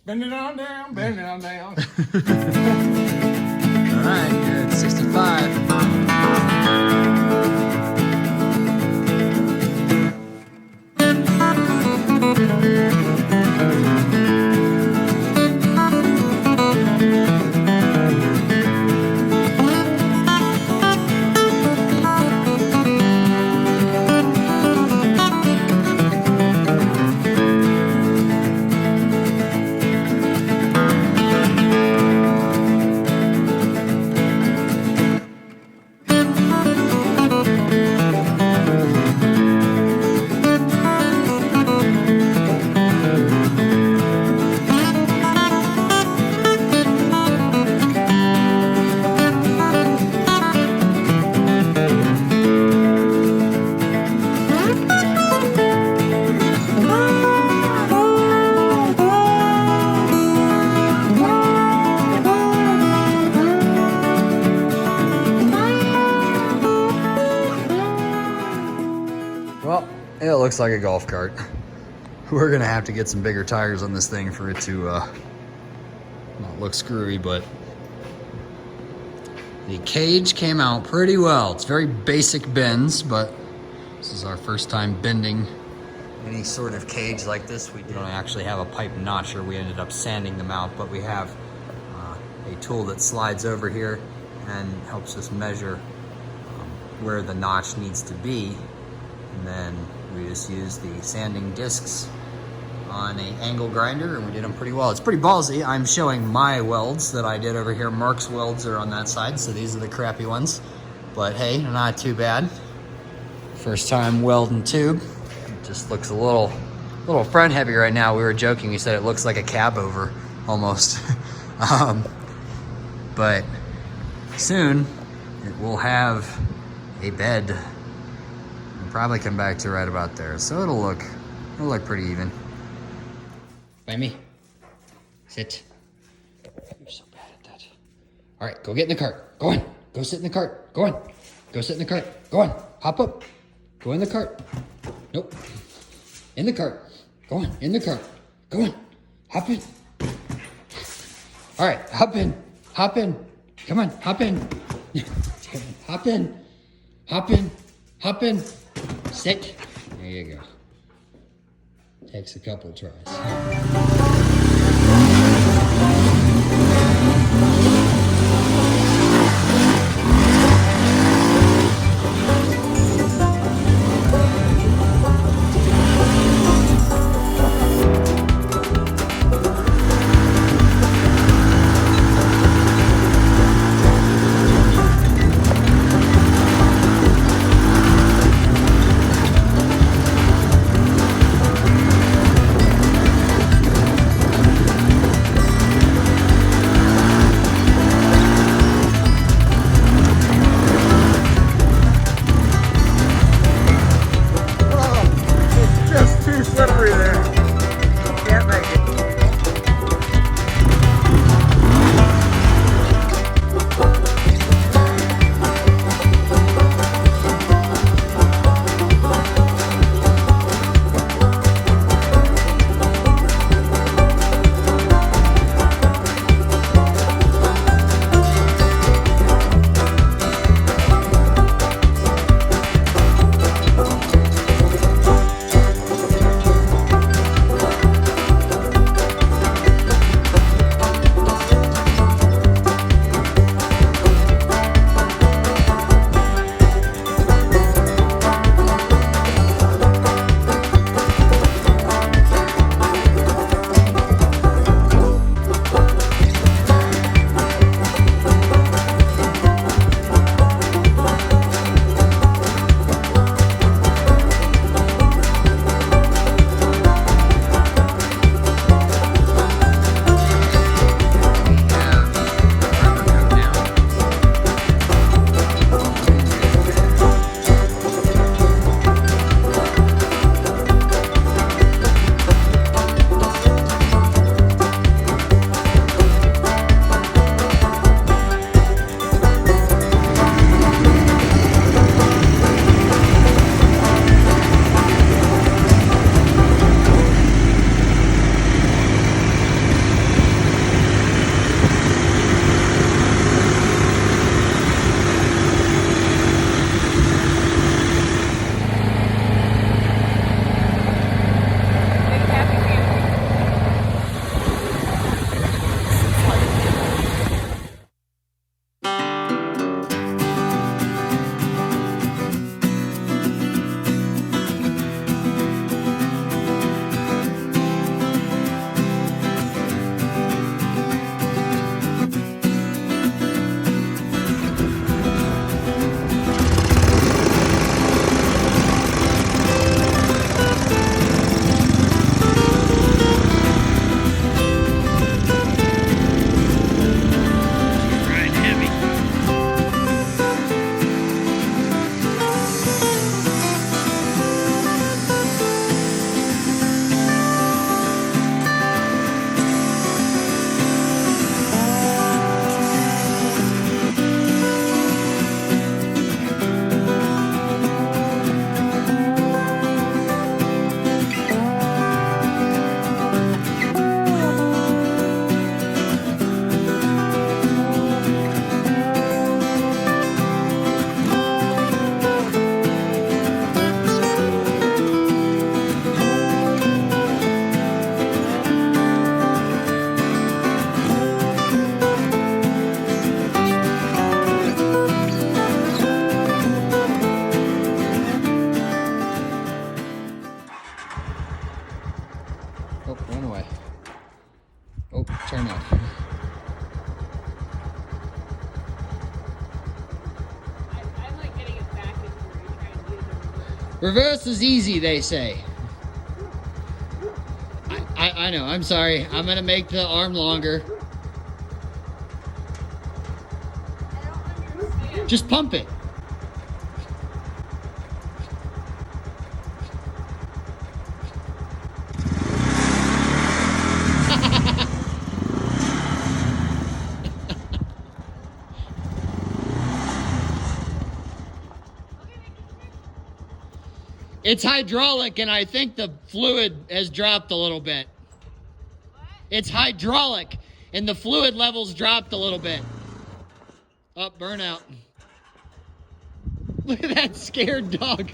Bend it on down, bend it on down. All right, you're at 65. Well, it looks like a golf cart. We're gonna have to get some bigger tires on this thing for it to not look screwy, but the cage came out pretty well. It's very basic bends, but this is our first time bending any sort of cage like this. We don't actually have a pipe notcher. We ended up sanding them out, but we have a tool that slides over here and helps us measure where the notch needs to be. And then we just use the sanding discs on an angle grinder, and we did them pretty well. It's pretty ballsy. I'm showing my welds that I did over here. Mark's welds are on that side, so these are the crappy ones. But hey, not too bad. First time welding tube. It just looks a little front heavy right now. We were joking. We said it looks like a cab over almost. But soon it will have a bed. Probably come back to right about there, so it'll look pretty even. By me. Sit. You're so bad at that. All right, go get in the cart. Go on. Go sit in the cart. Go on. Go sit in the cart. Go on. Hop up. Go in the cart. Nope. In the cart. Go on. In the cart. Go on. Hop in. All right. Hop in. Hop in. Come on. Hop in. Hop in. Hop in. Hop in. Sit. There you go. Takes a couple tries. Oh, turn on. I'm like getting it back into where you're trying to use the reverse. Reverse is easy, they say. I know, I'm sorry. I'm gonna make the arm longer. I don't understand. Just pump it. It's hydraulic, and I think the fluid has dropped a little bit. What? It's hydraulic, and the fluid levels dropped a little bit. Oh, burnout. Look at that scared dog.